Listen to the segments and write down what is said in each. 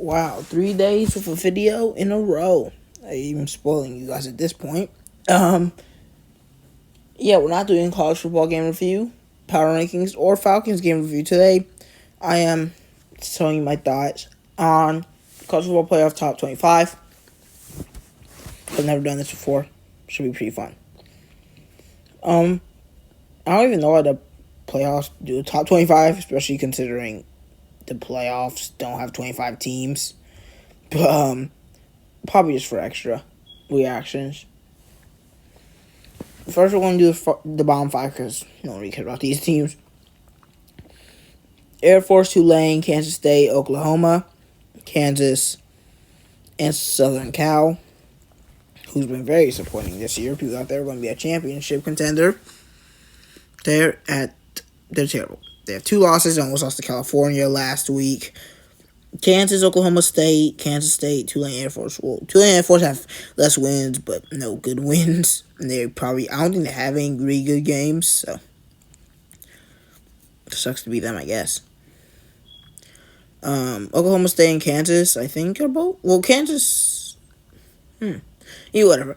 Wow, 3 days with a video in a row. I'm even spoiling you guys at this point. Yeah, we're not doing college football game review, power rankings, or Falcons game review today. I am telling you my thoughts on college football playoff top 25. I've never done this before. Should be pretty fun. I don't even know why the playoffs do top 25, especially considering the playoffs don't have 25 teams. But probably just for extra reactions. First, we're going to do the bottom five because no one really cares about these teams. Air Force, Tulane, Kansas State, Oklahoma, Kansas, and Southern Cal, who's been very disappointing this year. People thought they were going to be a championship contender. They're terrible. They have 2 losses. They almost lost to California last week. Kansas, Oklahoma State, Kansas State, Tulane, Air Force. Well, Tulane, Air Force have less wins, but no good wins. And I don't think they have any really good games, so it sucks to be them, I guess. Oklahoma State and Kansas, I think, are both. Well, Kansas. Yeah, whatever.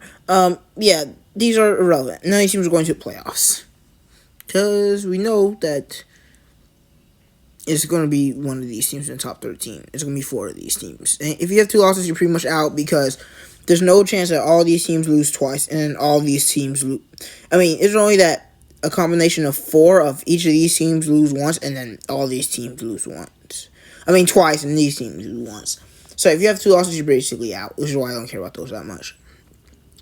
Yeah, these are irrelevant. None of these teams are going to the playoffs. Because we know that it's going to be one of these teams in the top 13. It's going to be 4 of these teams. And if you have 2 losses, you're pretty much out because there's no chance that all these teams lose twice and then all these teams lose. I mean, it's only that a combination of 4 of each of these teams lose once and then all these teams lose once. I mean, twice and these teams lose once. So if you have 2 losses, you're basically out, which is why I don't care about those that much.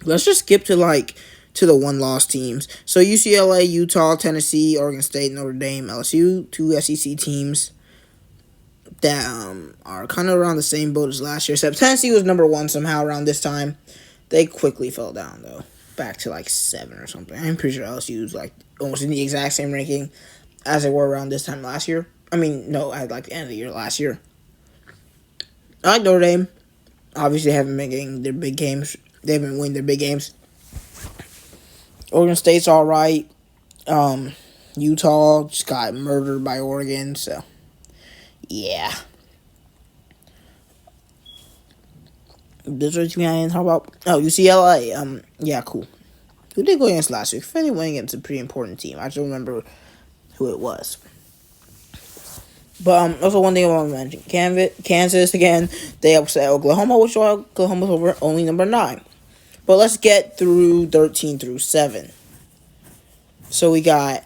Let's just skip to the 1-loss teams. So UCLA, Utah, Tennessee, Oregon State, Notre Dame, LSU, 2 SEC teams that are kind of around the same boat as last year. Except Tennessee was number 1 somehow around this time. They quickly fell down though, back to 7 or something. I'm pretty sure LSU was almost in the exact same ranking as they were around this time last year. I mean, no, at the end of the year last year. I like Notre Dame. Obviously, they haven't been getting their big games. They haven't won their big games. Oregon State's all right. Utah just got murdered by Oregon, so yeah. This is what I didn't talk about. Oh, UCLA. Yeah, cool. Who did they go against last week? I think they went against a pretty important team. I just don't remember who it was. But also one thing I want to mention: Kansas again. They upset Oklahoma, which Oklahoma's over only number 9. But let's get through 13 through 7. So we got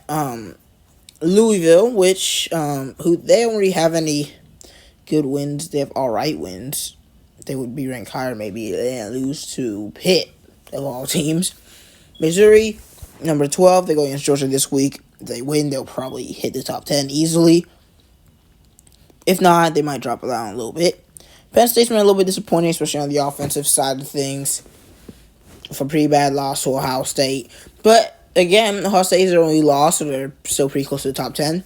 Louisville, which who they don't really have any good wins. They have all right wins. They would be ranked higher maybe and lose to Pitt of all teams. Missouri, number 12. They go against Georgia this week. If they win, they'll probably hit the top 10 easily. If not, they might drop it down a little bit. Penn State's been a little bit disappointing, especially on the offensive side of things. For a pretty bad loss to Ohio State. But, again, Ohio State is their only loss, so they're still pretty close to the top 10.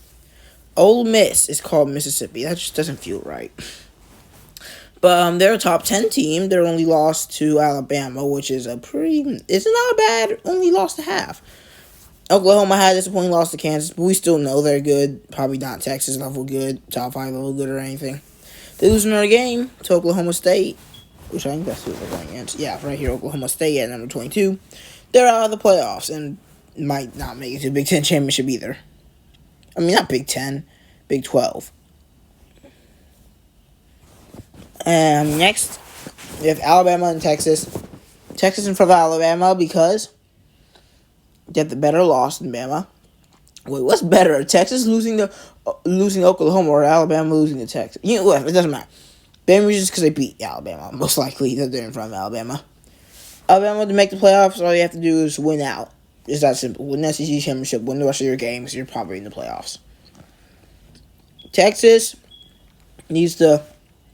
Ole Miss is called Mississippi. That just doesn't feel right. But they're a top 10 team. Their only loss to Alabama, which is it's not a bad only loss to have. Oklahoma had a disappointing loss to Kansas, but we still know they're good. Probably not Texas level good, top 5 level good or anything. They lose another game to Oklahoma State, which I think that's who they're going against. Yeah, right here, Oklahoma State at number 22. They're out of the playoffs and might not make it to the Big Ten championship either. I mean, not Big Ten, Big 12. And next, we have Alabama and Texas. Texas in front of Alabama because they have the better loss than Bama. Wait, what's better? Texas losing Oklahoma or Alabama losing to Texas? You know what? It doesn't matter. Bama just because they beat Alabama. Most likely that they're in front of Alabama. Alabama to make the playoffs, all you have to do is win out. It's that simple. Win the SEC championship, win the rest of your games, you're probably in the playoffs. Texas needs to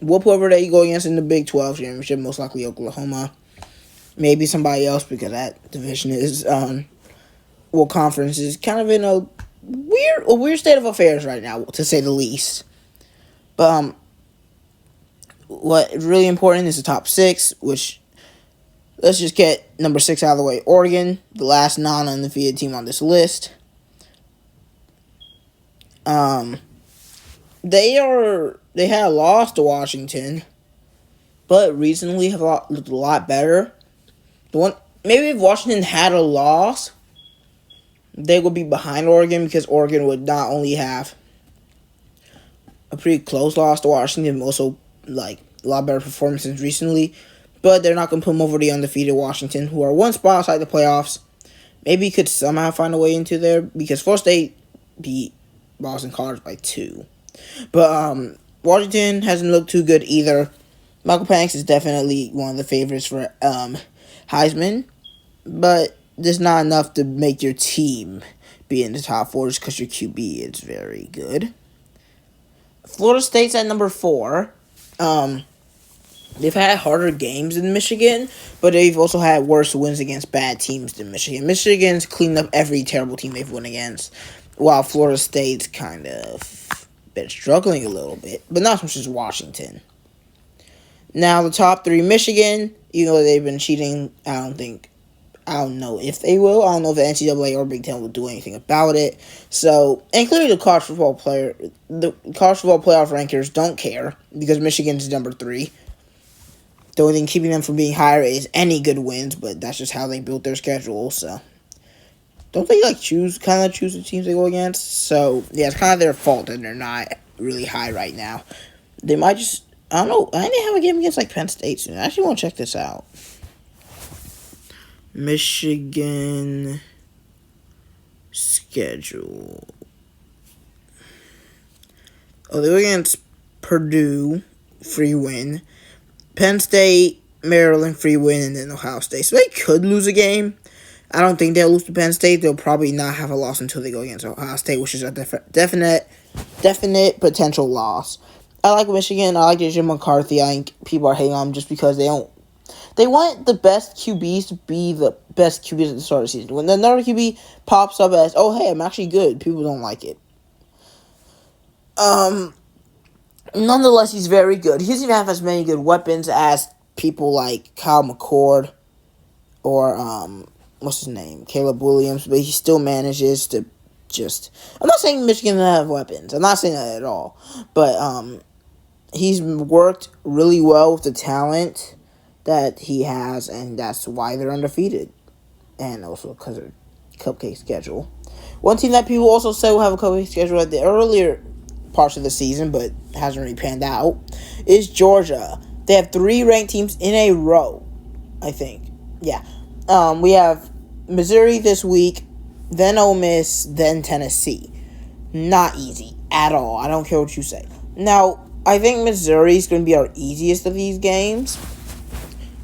whoop whoever they go against in the Big 12 championship, most likely Oklahoma. Maybe somebody else because that division is, conference is kind of in a weird state of affairs right now, to say the least. But, what is really important is the top 6, which, let's just get number 6 out of the way. Oregon, the last non-undefeated team on this list. They had a loss to Washington, but recently have looked a lot better. The one maybe if Washington had a loss, they would be behind Oregon because Oregon would not only have a pretty close loss to Washington, also like a lot better performances recently. But they're not going to put them over the undefeated Washington, who are one spot outside the playoffs. Maybe could somehow find a way into there because Florida State beat Boston College by 2. But Washington hasn't looked too good either. Michael Penix is definitely one of the favorites for Heisman, but there's not enough to make your team be in the top 4 just because your QB is very good. Florida State's at number 4. They've had harder games than Michigan, but they've also had worse wins against bad teams than Michigan. Michigan's cleaned up every terrible team they've won against, while Florida State's kind of been struggling a little bit, but not as much as Washington. Now, the top 3, Michigan, even though they've been cheating, I don't know if they will. I don't know if the NCAA or Big Ten will do anything about it. So, including the college football playoff rankers don't care because Michigan's number 3. The only thing keeping them from being higher is any good wins, but that's just how they built their schedule. So, don't they choose the teams they go against? So, yeah, it's kind of their fault that they're not really high right now. They might just, I don't know. I think they have a game against Penn State soon. I actually want to check this out. Michigan schedule. Oh, they go against Purdue, free win. Penn State, Maryland, free win, and then Ohio State. So they could lose a game. I don't think they'll lose to Penn State. They'll probably not have a loss until they go against Ohio State, which is a definite potential loss. I like Michigan. I like Jim McCarthy. I think people are hating on them just because they want the best QBs to be the best QBs at the start of the season. When another QB pops up as, oh, hey, I'm actually good, people don't like it. Nonetheless, he's very good. He doesn't even have as many good weapons as people like Kyle McCord or, what's his name, Caleb Williams, but he still manages to just... I'm not saying Michigan doesn't have weapons. I'm not saying that at all. But he's worked really well with the talent that he has, and that's why they're undefeated. And also because of cupcake schedule. One team that people also say will have a cupcake schedule at the earlier parts of the season, but hasn't really panned out, is Georgia. They have 3 ranked teams in a row, I think. Yeah. We have Missouri this week, then Ole Miss, then Tennessee. Not easy at all. I don't care what you say. Now, I think Missouri is going to be our easiest of these games.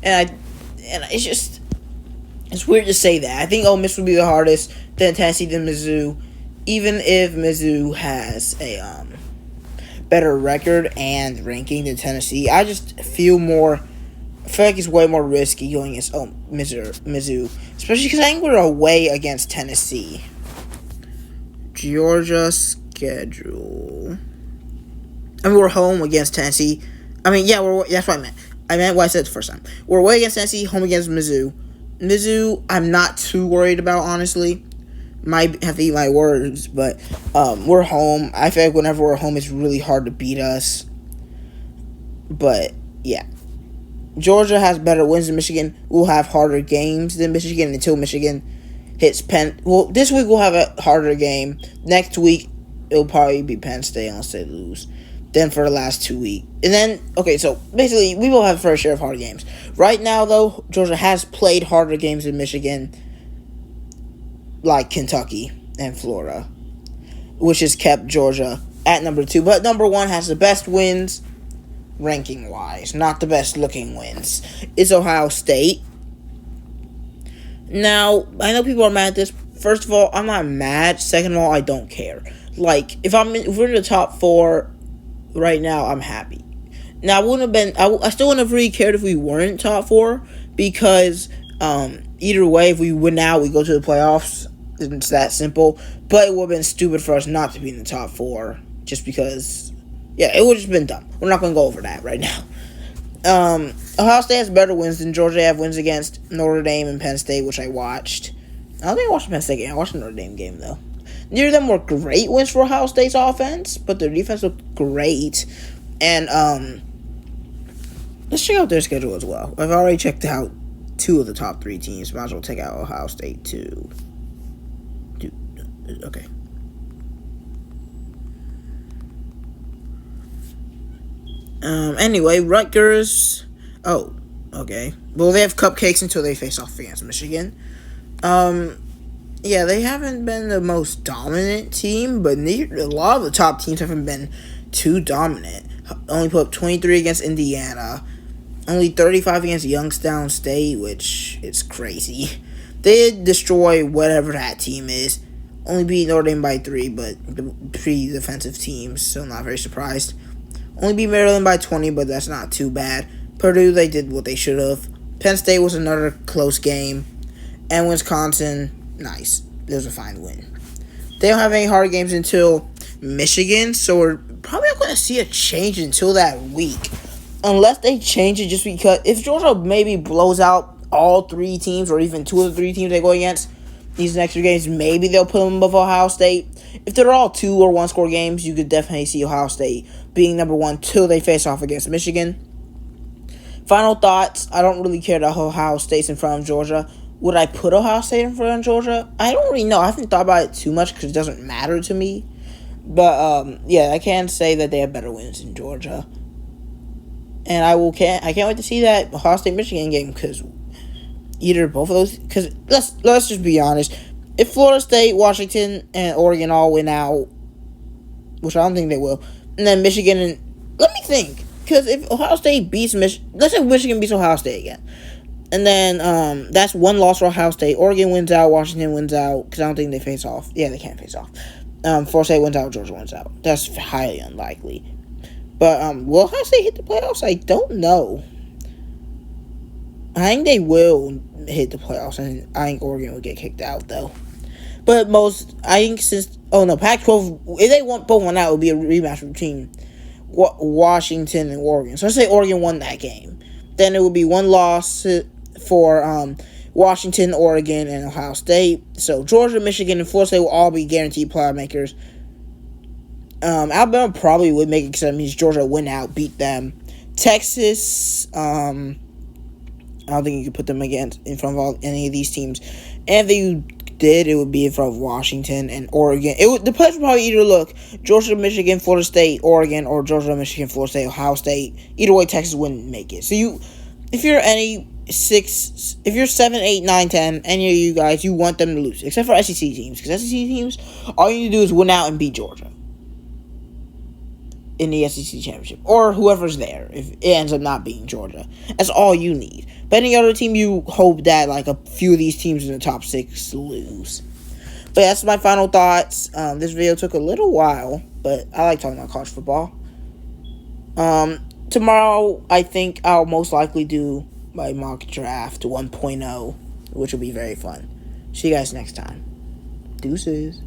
And it's weird to say that. I think Ole Miss will be the hardest, then Tennessee, then Mizzou. Even if Mizzou has a better record and ranking than Tennessee, I just feel like it's way more risky going against Mizzou. Especially because I think we're away against Tennessee. Georgia schedule. I mean, we're home against Tennessee. I mean, yeah, that's what I meant. I meant what I said the first time. We're away against Tennessee, home against Mizzou. Mizzou, I'm not too worried about, honestly. Might have to eat my words, but we're home. I feel like whenever we're home, it's really hard to beat us. But, yeah. Georgia has better wins than Michigan. We'll have harder games than Michigan until Michigan hits Penn. Well, this week we'll have a harder game. Next week, it'll probably be Penn State unless they lose. Then for the last 2 weeks. And then, okay, so basically, we will have a fair share of hard games. Right now, though, Georgia has played harder games than Michigan, like Kentucky and Florida, which has kept Georgia at number 2. But number 1 has the best wins, ranking-wise, not the best-looking wins. It's Ohio State. Now, I know people are mad at this. First of all, I'm not mad. Second of all, I don't care. Like, if we're in the top 4 right now, I'm happy. Now, I still wouldn't have really cared if we weren't top 4, because either way, if we win out, we go to the playoffs. It's that simple. But it would have been stupid for us not to be in the top 4, just because, yeah, it would have just been dumb. We're not going to go over that right now. Ohio State has better wins than Georgia. They have wins against Notre Dame and Penn State, which I watched. I don't think I watched the Penn State game. I watched the Notre Dame game, though. Neither of them were great wins for Ohio State's offense, but their defense looked great. And Let's check out their schedule as well. I've already checked out 2 of the top 3 teams. Might as well take out Ohio State too. Okay. Anyway, Rutgers. Oh, okay. Well, they have cupcakes until they face off against Michigan. Yeah, they haven't been the most dominant team, but a lot of the top teams haven't been too dominant. Only put up 23 against Indiana. Only 35 against Youngstown State, which is crazy. They did destroy whatever that team is. Only beat Notre Dame by 3, but pretty defensive teams, so not very surprised. Only beat Maryland by 20, but that's not too bad. Purdue, they did what they should have. Penn State was another close game. And Wisconsin, nice. It was a fine win. They don't have any hard games until Michigan, so we're probably not going to see a change until that week. Unless they change it just because if Georgia maybe blows out all 3 teams or even 2 of the 3 teams they go against these next 3 games, maybe they'll put them above Ohio State. If they're all 2 or 1 score games, you could definitely see Ohio State being number 1 till they face off against Michigan. Final thoughts. I don't really care that Ohio State's in front of Georgia. Would I put Ohio State in front of Georgia? I don't really know. I haven't thought about it too much because it doesn't matter to me. But, yeah, I can say that they have better wins in Georgia. And I can't wait to see that Ohio State-Michigan game because either both of those... Because let's just be honest. If Florida State, Washington, and Oregon all win out, which I don't think they will, and then Michigan and... Let me think. Because if Ohio State beats Michigan... Let's say Michigan beats Ohio State again. And then that's 1 loss for Ohio State. Oregon wins out. Washington wins out. Because I don't think they face off. Yeah, they can't face off. Florida State wins out. Georgia wins out. That's highly unlikely. But will Ohio State hit the playoffs? I don't know. I think they will hit the playoffs. And I think Oregon will get kicked out, though. But I think since... Oh, no. Pac-12... If they both won out, it would be a rematch between Washington and Oregon. So let's say Oregon won that game. Then it would be 1 loss for Washington, Oregon, and Ohio State. So Georgia, Michigan, and Florida State will all be guaranteed playoff makers. Alabama probably would make it because that means Georgia will win out, beat them. Texas, I don't think you could put them in front of any of these teams. And if you did, it would be in front of Washington and Oregon. The players would probably either look Georgia, Michigan, Florida State, Oregon, or Georgia, Michigan, Florida State, Ohio State. Either way, Texas wouldn't make it. So if you're 7, 8, 9, 10, any of you guys, you want them to lose, except for SEC teams, because SEC teams, all you need to do is win out and beat Georgia in the SEC championship, or whoever's there, if it ends up not being Georgia. That's all you need. But any other team, you hope that like a few of these teams in the top 6 lose. But yeah, that's my final thoughts. This video took a little while, but I like talking about college football. Tomorrow, I think I'll most likely do my mock draft 1.0, which will be very fun. See you guys next time. Deuces.